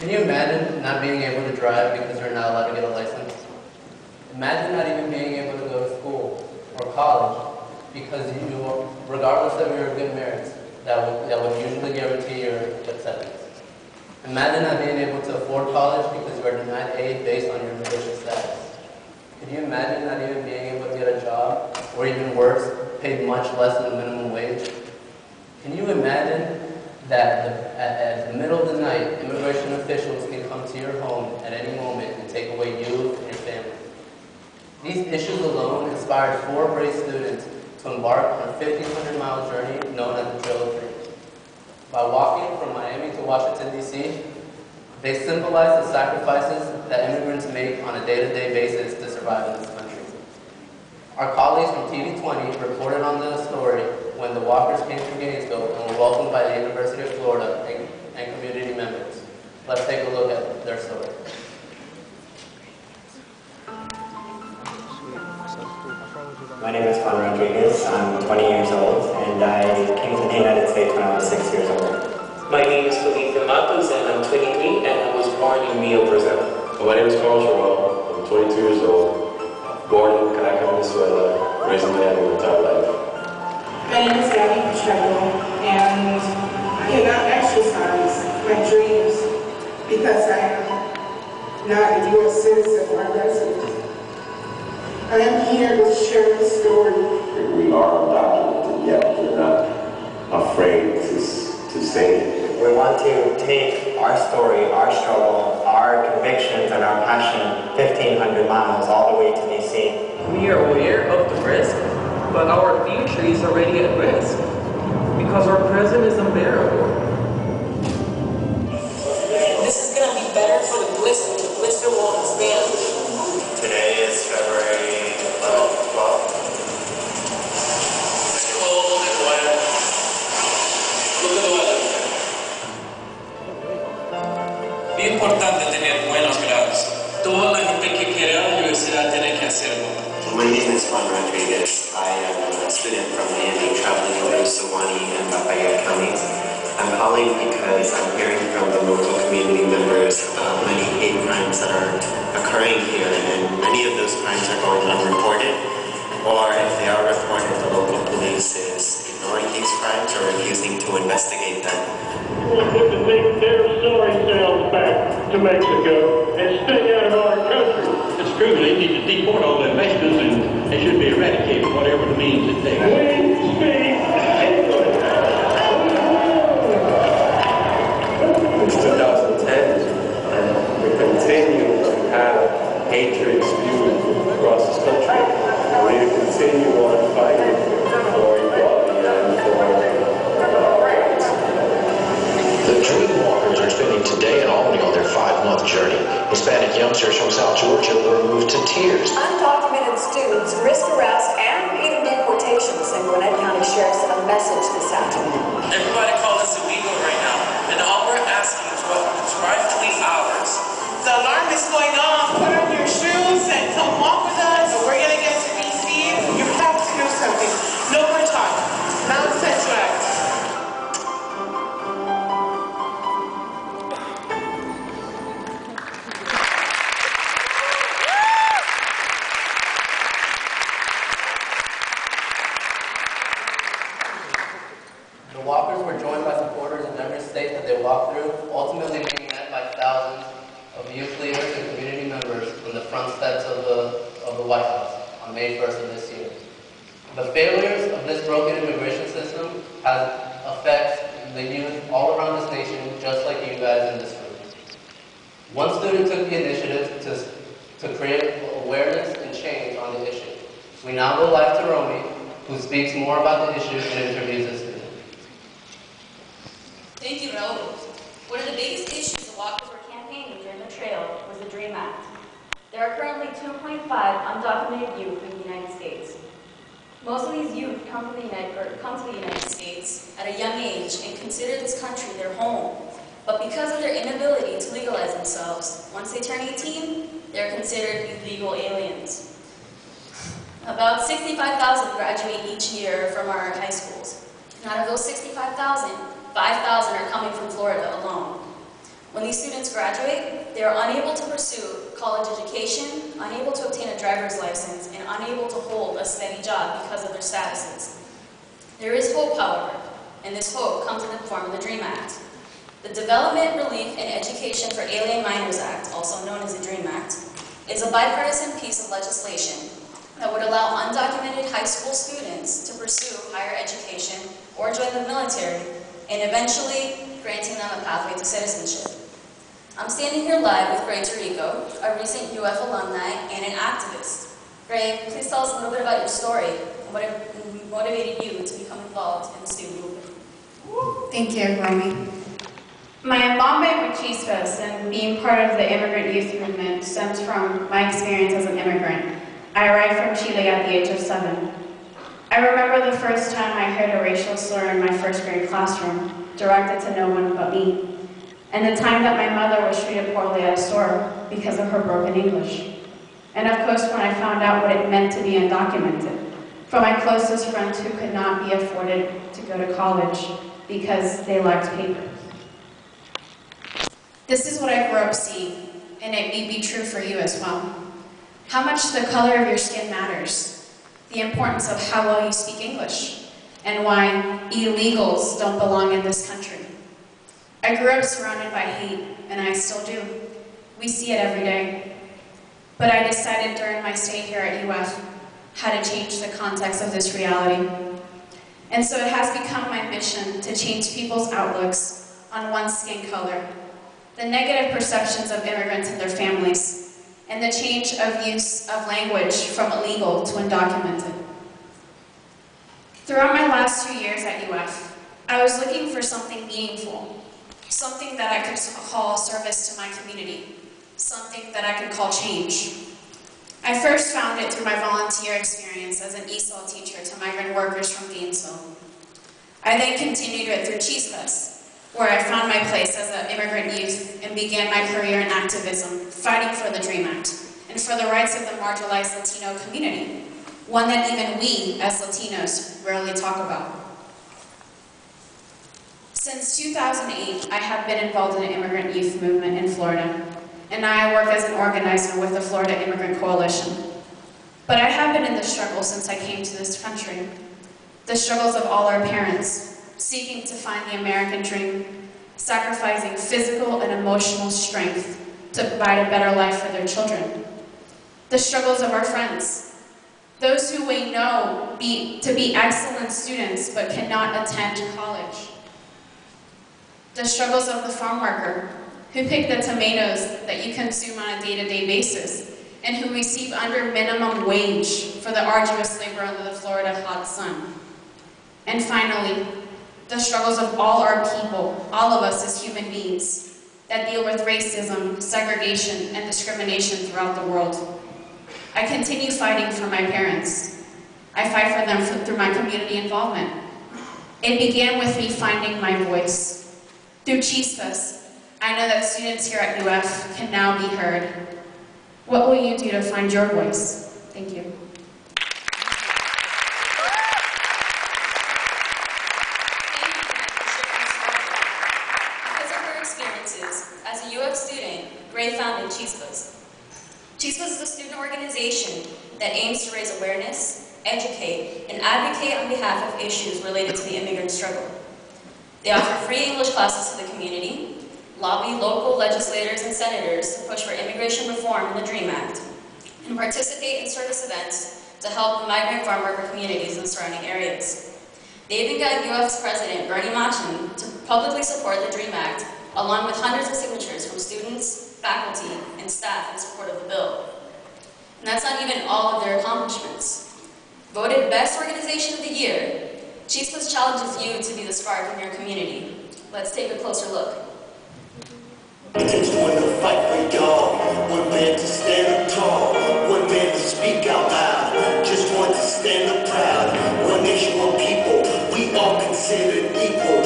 Can you imagine not being able to drive because you're not allowed to get a license? Imagine not even being able to go to school or college because you, regardless of your good merits, that would usually guarantee your acceptance. Imagine not being able to afford college because you are denied aid based on your religious status. Could you imagine not even being able to get a job, or even worse, paid much less than the minimum wage? Can you imagine that at the middle of the night, immigration officials can come to your home at any moment and take away you and your family? These issues alone inspired 4 brave students to embark on a 1,500-mile journey known as the Trail of Dreams. By walking from Miami to Washington, D.C., they symbolize the sacrifices that immigrants make on a day-to-day basis to survive in this country. Our colleagues from TV 20 reported on the story when the walkers came through Gainesville and were welcomed by the University of Florida and community members. Let's take a look at their story. My name is Juan Rodriguez. I'm 20 years old, and I came to the United States when I was 6 years old. My name is Felipe Matos, and I'm 23, and I was born in Rio, Brazil. My name is Carlos Roel. I'm 22 years old, born in Caracas, Venezuela, raised in Miami my entire life. My name is Gabby Pacheco, and I cannot exercise my dreams because I am not a U.S. citizen or resident. I am here to share the story. We are undocumented, yet we're not afraid to say it. We want to take our story, our struggle, our convictions, and our passion 1,500 miles all the way to D.C. We are aware of the risk, but our future is already at risk because our present is unbearable. This is going to be better for the blister. The blister won't expand. Today is February 12th. It's cold and wet. Look at the weather. Bien importante tener buenos grados. Toda la gente que quiere a la universidad tiene que hacerlo. My name is Juan Rodriguez. I am a student from Miami traveling over Suwannee and Lafayette counties. I'm calling because I'm hearing from the local community members about many hate crimes that are occurring here, and many of those crimes are going unreported, or if they are reported, the local police is ignoring these crimes or refusing to investigate them. We want them to take their sorry selves back to Mexico and stay out of our country. It's true, they need to deport all the Mexicans and they should be eradicated, whatever it means it takes. We speak English. It's 2010, and we continue to have hatred spewed across this country. We need to continue on fighting for equality and for rights. The Dream Walkers are spending today in Albany on their 5-month journey. Hispanic youngsters from South Georgia were moved to tears. Undocumented students risk arrest and even deportation, and Gwinnett County Sheriff sent a message this afternoon. Everybody call us illegal right now, and all we're asking is what is rightfully ours. The alarm is going off. Put on your shoes and come walk with us. We're going to get to DC. You have to do something. No more talk. Nonsense rights. The walkers were joined by supporters in every state that they walked through, ultimately being met by thousands of youth leaders and community members on the front steps of the White House on May 1st of this year. The failures of this broken immigration system affects the youth all around this nation, just like you guys in this room. One student took the initiative to create awareness and change on the issue. We now go live to Romy, who speaks more about the issue and interviews the student. Thank you, Raul. One of the biggest issues the walkers were campaigning during the trail was the DREAM Act. There are currently 2.5 undocumented youth in the United States. Most of these youth come to the United States at a young age and consider this country their home. But because of their inability to legalize themselves, once they turn 18, they're considered illegal aliens. About 65,000 graduate each year from our high schools. And out of those 65,000, 5,000 are coming from Florida alone. When When these students graduate, they are unable to pursue college education, unable to obtain a driver's license, and unable to hold a steady job because of their statuses. There is hope, however, and this hope comes in the form of the DREAM Act. The Development, Relief, and Education for Alien Minors Act, also known as the DREAM Act, is a bipartisan piece of legislation that would allow undocumented high school students to pursue higher education or join the military, and eventually granting them a pathway to citizenship. I'm standing here live with Gray Tirico, a recent UF alumni and an activist. Gray, please tell us a little bit about your story and what motivated you to become involved in the student movement. Thank you, Romy. My involvement with CHISPAS and being part of the immigrant youth movement stems from my experience as an immigrant. I arrived from Chile at the age of 7. I remember the first time I heard a racial slur in my first grade classroom, directed to no one but me, and the time that my mother was treated poorly at a store because of her broken English. And of course, when I found out what it meant to be undocumented, for my closest friends who could not be afforded to go to college because they lacked papers. This is what I grew up seeing, and it may be true for you as well. How much the color of your skin matters, the importance of how well you speak English, and why illegals don't belong in this country. I grew up surrounded by hate, and I still do. We see it every day. But I decided during my stay here at UF how to change the context of this reality. And so it has become my mission to change people's outlooks on one's skin color, the negative perceptions of immigrants and their families, and the change of use of language from illegal to undocumented. Throughout my last 2 years at UF, I was looking for something meaningful, something that I could call service to my community, something that I could call change. I first found it through my volunteer experience as an ESOL teacher to migrant workers from Gainesville. I then continued it through CHISPAS, where I found my place as an immigrant youth and began my career in activism, fighting for the DREAM Act and for the rights of the marginalized Latino community, one that even we, as Latinos, rarely talk about. Since 2008, I have been involved in the immigrant youth movement in Florida, and now I work as an organizer with the Florida Immigrant Coalition. But I have been in the struggle since I came to this country, the struggles of all our parents, seeking to find the American dream, sacrificing physical and emotional strength to provide a better life for their children. The struggles of our friends, those who we know to be excellent students but cannot attend college. The struggles of the farm worker who pick the tomatoes that you consume on a day-to-day basis and who receive under minimum wage for the arduous labor under the Florida hot sun. And finally, the struggles of all our people, all of us as human beings, that deal with racism, segregation, and discrimination throughout the world. I continue fighting for my parents. I fight for them through my community involvement. It began with me finding my voice. Through CHISPAS, I know that students here at UF can now be heard. What will you do to find your voice? Thank you. Because of her experiences, as a UF student, Gray founded CHISPAS. CHISPAS is a student organization that aims to raise awareness, educate, and advocate on behalf of issues related to the immigrant struggle. They offer free English classes to the community, lobby local legislators and senators to push for immigration reform in the DREAM Act, and participate in service events to help the migrant farm worker communities in surrounding areas. They even got UF's president, Bernie Machen, to publicly support the DREAM Act, along with hundreds of signatures from students, faculty, and staff in support of the bill. And that's not even all of their accomplishments. Voted Best Organization of the Year, CHISPAS challenges you to be the spark in your community. Let's take a closer look. It takes one to fight for y'all, one man to stand up tall, one man to speak out loud, just one to stand up proud. One nation, one people, we all considered equal.